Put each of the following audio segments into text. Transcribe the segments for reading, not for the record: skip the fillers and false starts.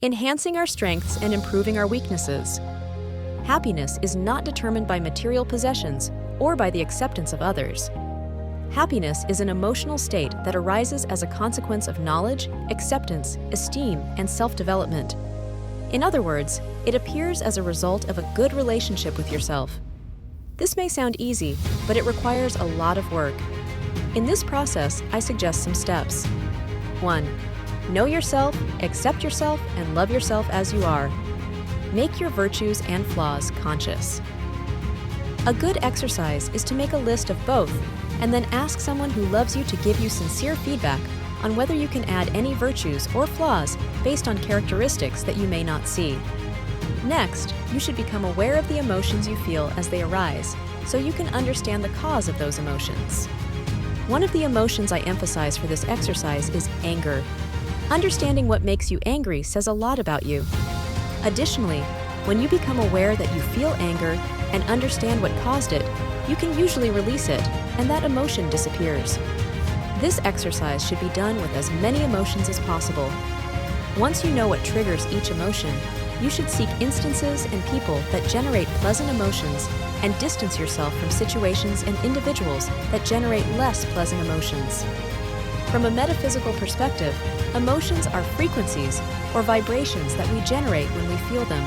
enhancing our strengths and improving our weaknesses. Happiness is not determined by material possessions or by the acceptance of others. Happiness is an emotional state that arises as a consequence of knowledge, acceptance, esteem, and self-development. In other words, it appears as a result of a good relationship with yourself. This may sound easy, but it requires a lot of work. In this process, I suggest some steps. 1. Know yourself, accept yourself, and love yourself as you are. Make your virtues and flaws conscious. A good exercise is to make a list of both, and then ask someone who loves you to give you sincere feedback on whether you can add any virtues or flaws based on characteristics that you may not see. Next, you should become aware of the emotions you feel as they arise, so you can understand the cause of those emotions. One of the emotions I emphasize for this exercise is anger. Understanding what makes you angry says a lot about you. Additionally, when you become aware that you feel anger and understand what caused it, you can usually release it, and that emotion disappears. This exercise should be done with as many emotions as possible. Once you know what triggers each emotion, you should seek instances and people that generate pleasant emotions and distance yourself from situations and individuals that generate less pleasant emotions. From a metaphysical perspective, emotions are frequencies or vibrations that we generate when we feel them.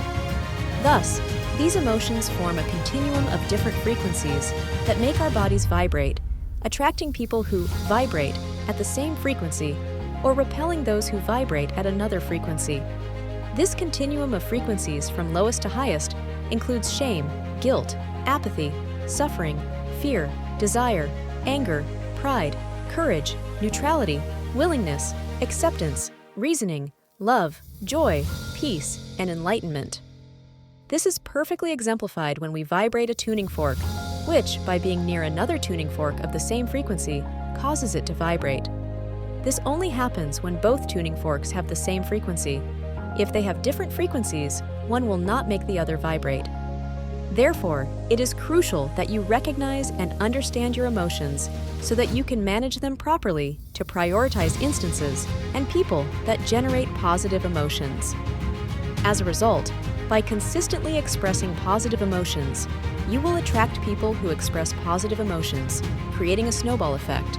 Thus, these emotions form a continuum of different frequencies that make our bodies vibrate, attracting people who vibrate at the same frequency or repelling those who vibrate at another frequency. This continuum of frequencies from lowest to highest includes shame, guilt, apathy, suffering, fear, desire, anger, pride, courage, neutrality, willingness, acceptance, reasoning, love, joy, peace, and enlightenment. This is perfectly exemplified when we vibrate a tuning fork, which, by being near another tuning fork of the same frequency, causes it to vibrate. This only happens when both tuning forks have the same frequency. If they have different frequencies, one will not make the other vibrate. Therefore, it is crucial that you recognize and understand your emotions so that you can manage them properly to prioritize instances and people that generate positive emotions. As a result, by consistently expressing positive emotions, you will attract people who express positive emotions, creating a snowball effect.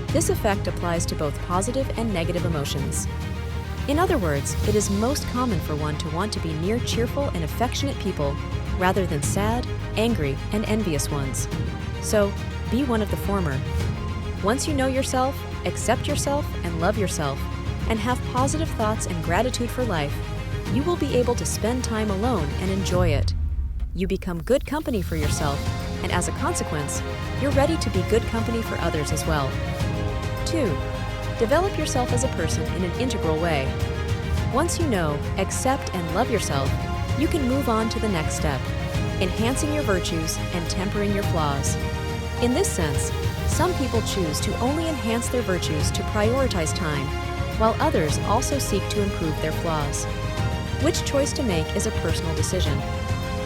This effect applies to both positive and negative emotions. In other words, it is most common for one to want to be near cheerful and affectionate people rather than sad, angry, and envious ones. So, be one of the former. Once you know yourself, accept yourself, and love yourself, and have positive thoughts and gratitude for life, you will be able to spend time alone and enjoy it. You become good company for yourself, and as a consequence, you're ready to be good company for others as well. 2. Develop yourself as a person in an integral way. Once you know, accept, and love yourself, you can move on to the next step, enhancing your virtues and tempering your flaws. In this sense, some people choose to only enhance their virtues to prioritize time, while others also seek to improve their flaws. Which choice to make is a personal decision.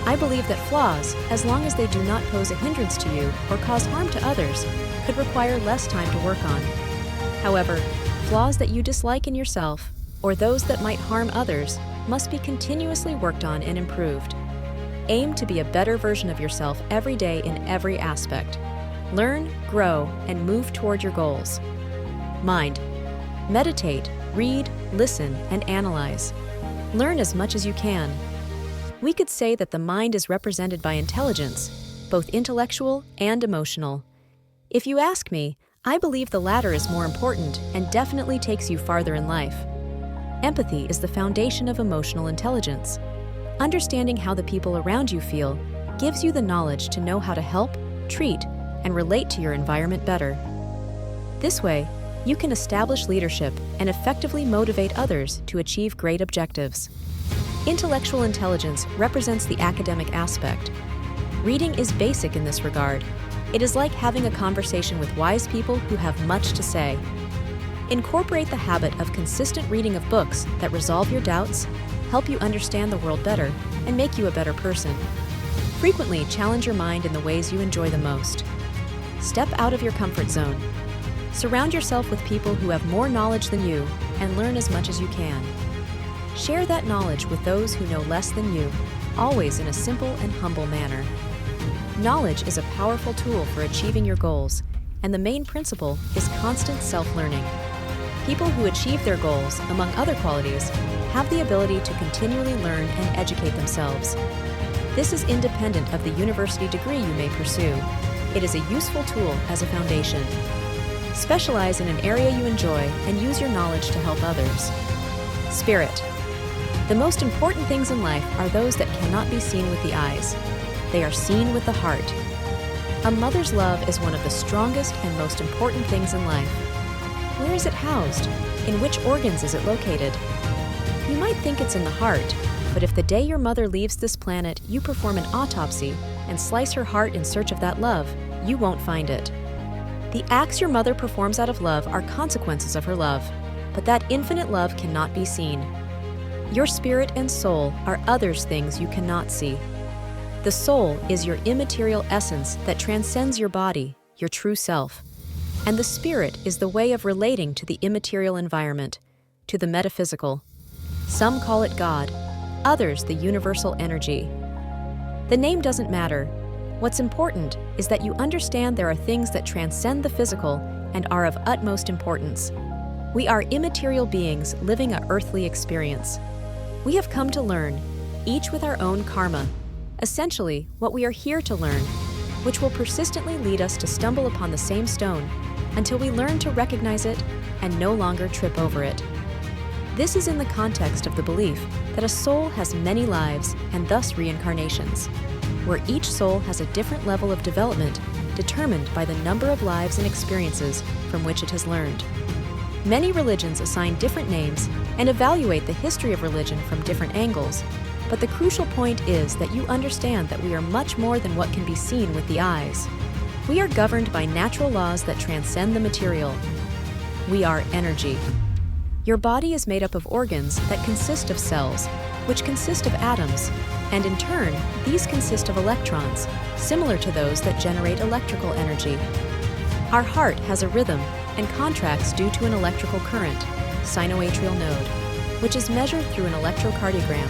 I believe that flaws, as long as they do not pose a hindrance to you or cause harm to others, could require less time to work on. However, flaws that you dislike in yourself, or those that might harm others, must be continuously worked on and improved. Aim to be a better version of yourself every day in every aspect. Learn, grow, and move toward your goals. Mind. Meditate, read, listen, and analyze. Learn as much as you can. We could say that the mind is represented by intelligence, both intellectual and emotional. If you ask me, I believe the latter is more important and definitely takes you farther in life. Empathy is the foundation of emotional intelligence. Understanding how the people around you feel gives you the knowledge to know how to help, treat, and relate to your environment better. This way, you can establish leadership and effectively motivate others to achieve great objectives. Intellectual intelligence represents the academic aspect. Reading is basic in this regard. It is like having a conversation with wise people who have much to say. Incorporate the habit of consistent reading of books that resolve your doubts, help you understand the world better, and make you a better person. Frequently challenge your mind in the ways you enjoy the most. Step out of your comfort zone. Surround yourself with people who have more knowledge than you and learn as much as you can. Share that knowledge with those who know less than you, always in a simple and humble manner. Knowledge is a powerful tool for achieving your goals, and the main principle is constant self-learning. People who achieve their goals, among other qualities, have the ability to continually learn and educate themselves. This is independent of the university degree you may pursue. It is a useful tool as a foundation. Specialize in an area you enjoy and use your knowledge to help others. Spirit. The most important things in life are those that cannot be seen with the eyes. They are seen with the heart. A mother's love is one of the strongest and most important things in life. Where is it housed? In which organs is it located? You might think it's in the heart, but if the day your mother leaves this planet, you perform an autopsy and slice her heart in search of that love, you won't find it. The acts your mother performs out of love are consequences of her love, but that infinite love cannot be seen. Your spirit and soul are others things you cannot see. The soul is your immaterial essence that transcends your body, your true self. And the spirit is the way of relating to the immaterial environment, to the metaphysical. Some call it God, others the universal energy. The name doesn't matter. What's important is that you understand there are things that transcend the physical and are of utmost importance. We are immaterial beings living an earthly experience. We have come to learn, each with our own karma, essentially what we are here to learn, which will persistently lead us to stumble upon the same stone until we learn to recognize it and no longer trip over it. This is in the context of the belief that a soul has many lives and thus reincarnations, where each soul has a different level of development determined by the number of lives and experiences from which it has learned. Many religions assign different names and evaluate the history of religion from different angles, but the crucial point is that you understand that we are much more than what can be seen with the eyes. We are governed by natural laws that transcend the material. We are energy. Your body is made up of organs that consist of cells, which consist of atoms, and in turn, these consist of electrons, similar to those that generate electrical energy. Our heart has a rhythm and contracts due to an electrical current, sinoatrial node, which is measured through an electrocardiogram,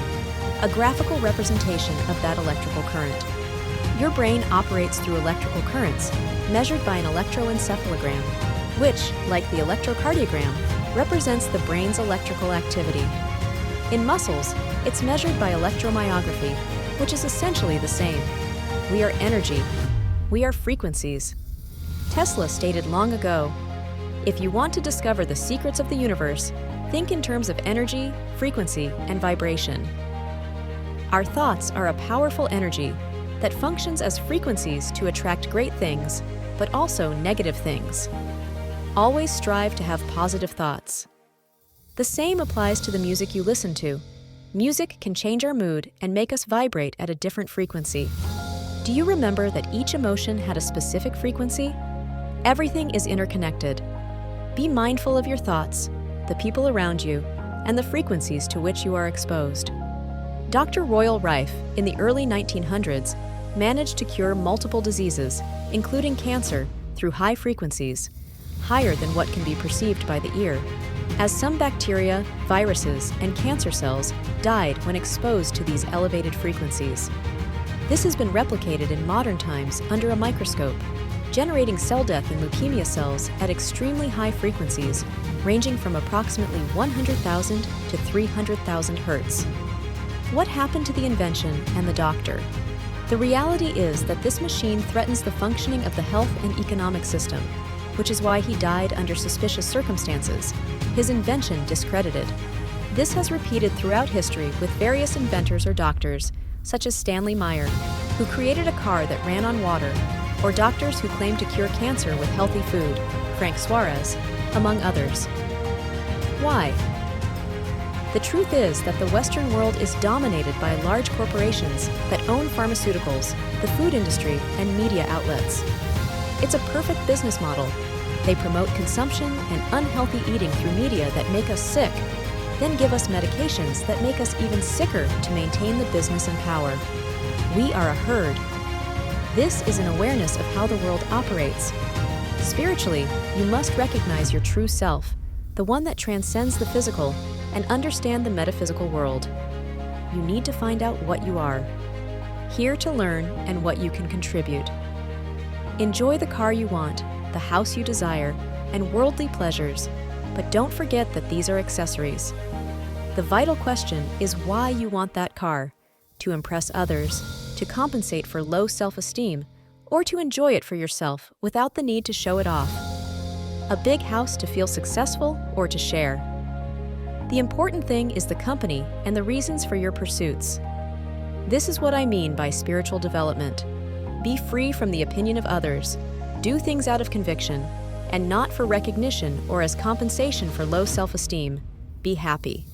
a graphical representation of that electrical current. Your brain operates through electrical currents, measured by an electroencephalogram, which, like the electrocardiogram, represents the brain's electrical activity. In muscles, it's measured by electromyography, which is essentially the same. We are energy. We are frequencies. Tesla stated long ago, "If you want to discover the secrets of the universe, think in terms of energy, frequency, and vibration." Our thoughts are a powerful energy that functions as frequencies to attract great things, but also negative things. Always strive to have positive thoughts. The same applies to the music you listen to. Music can change our mood and make us vibrate at a different frequency. Do you remember that each emotion had a specific frequency? Everything is interconnected. Be mindful of your thoughts, the people around you, and the frequencies to which you are exposed. Dr. Royal Rife, in the early 1900s, managed to cure multiple diseases, including cancer, through high frequencies, higher than what can be perceived by the ear, as some bacteria, viruses, and cancer cells died when exposed to these elevated frequencies. This has been replicated in modern times under a microscope, generating cell death in leukemia cells at extremely high frequencies, ranging from approximately 100,000 to 300,000 Hertz. What happened to the invention and the doctor? The reality is that this machine threatens the functioning of the health and economic system, which is why he died under suspicious circumstances, his invention discredited. This has repeated throughout history with various inventors or doctors, such as Stanley Meyer, who created a car that ran on water, or doctors who claimed to cure cancer with healthy food, Frank Suarez, among others. Why? The truth is that the Western world is dominated by large corporations that own pharmaceuticals, the food industry, and media outlets. It's a perfect business model. They promote consumption and unhealthy eating through media that make us sick, then give us medications that make us even sicker to maintain the business and power. We are a herd. This is an awareness of how the world operates. Spiritually, you must recognize your true self, the one that transcends the physical, and understand the metaphysical world. You need to find out what you are, here to learn and what you can contribute. Enjoy the car you want, the house you desire, and worldly pleasures, but don't forget that these are accessories. The vital question is why you want that car: to impress others, to compensate for low self-esteem, or to enjoy it for yourself without the need to show it off. A big house to feel successful or to share. The important thing is the company and the reasons for your pursuits. This is what I mean by spiritual development. Be free from the opinion of others. Do things out of conviction, and not for recognition or as compensation for low self-esteem. Be happy.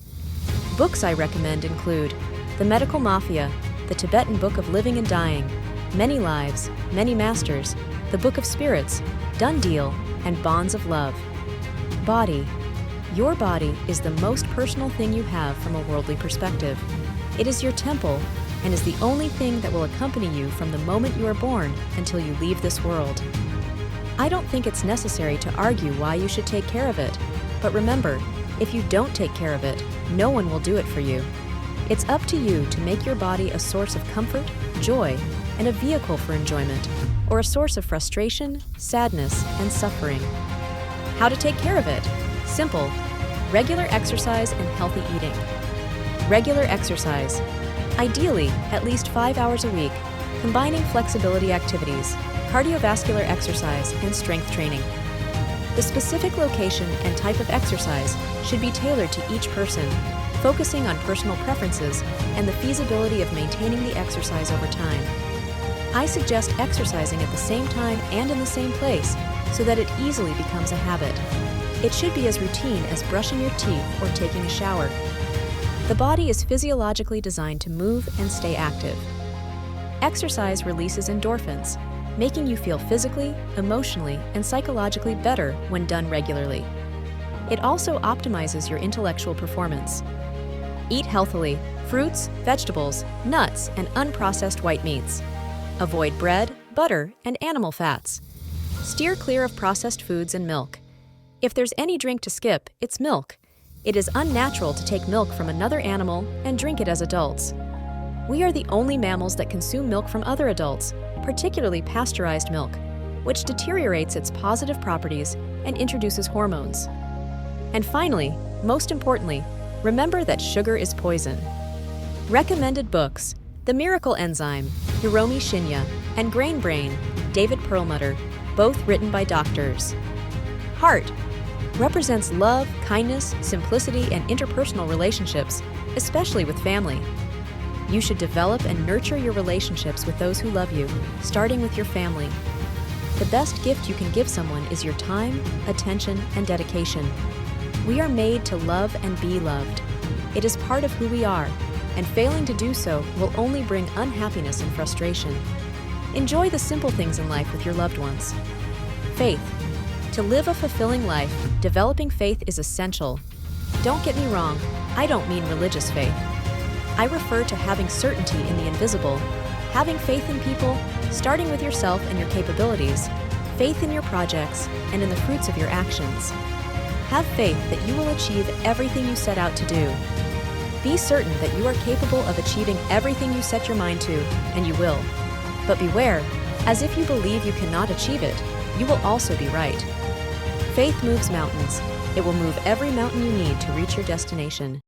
Books I recommend include The Medical Mafia, The Tibetan Book of Living and Dying, Many Lives, Many Masters, The Book of Spirits, Done Deal, and Bonds of Love. Body. Your body is the most personal thing you have from a worldly perspective. It is your temple and is the only thing that will accompany you from the moment you are born until you leave this world. I don't think it's necessary to argue why you should take care of it, but remember, if you don't take care of it, no one will do it for you. It's up to you to make your body a source of comfort, joy, and a vehicle for enjoyment, or a source of frustration, sadness, and suffering. How to take care of it? Simple. Regular exercise and healthy eating. Regular exercise. Ideally, at least 5 hours a week, combining flexibility activities, cardiovascular exercise, and strength training. The specific location and type of exercise should be tailored to each person, focusing on personal preferences and the feasibility of maintaining the exercise over time. I suggest exercising at the same time and in the same place so that it easily becomes a habit. It should be as routine as brushing your teeth or taking a shower. The body is physiologically designed to move and stay active. Exercise releases endorphins, making you feel physically, emotionally, and psychologically better when done regularly. It also optimizes your intellectual performance. Eat healthily: fruits, vegetables, nuts, and unprocessed white meats. Avoid bread, butter, and animal fats. Steer clear of processed foods and milk. If there's any drink to skip, it's milk. It is unnatural to take milk from another animal and drink it as adults. We are the only mammals that consume milk from other adults, particularly pasteurized milk, which deteriorates its positive properties and introduces hormones. And finally, most importantly, remember that sugar is poison. Recommended books: The Miracle Enzyme, Hiromi Shinya, and Grain Brain, David Perlmutter, both written by doctors. Heart represents love, kindness, simplicity, and interpersonal relationships, especially with family. You should develop and nurture your relationships with those who love you, starting with your family. The best gift you can give someone is your time, attention, and dedication. We are made to love and be loved. It is part of who we are, and failing to do so will only bring unhappiness and frustration. Enjoy the simple things in life with your loved ones. Faith. To live a fulfilling life, developing faith is essential. Don't get me wrong, I don't mean religious faith. I refer to having certainty in the invisible, having faith in people, starting with yourself and your capabilities, faith in your projects, and in the fruits of your actions. Have faith that you will achieve everything you set out to do. Be certain that you are capable of achieving everything you set your mind to, and you will. But beware, as if you believe you cannot achieve it, you will also be right. Faith moves mountains. It will move every mountain you need to reach your destination.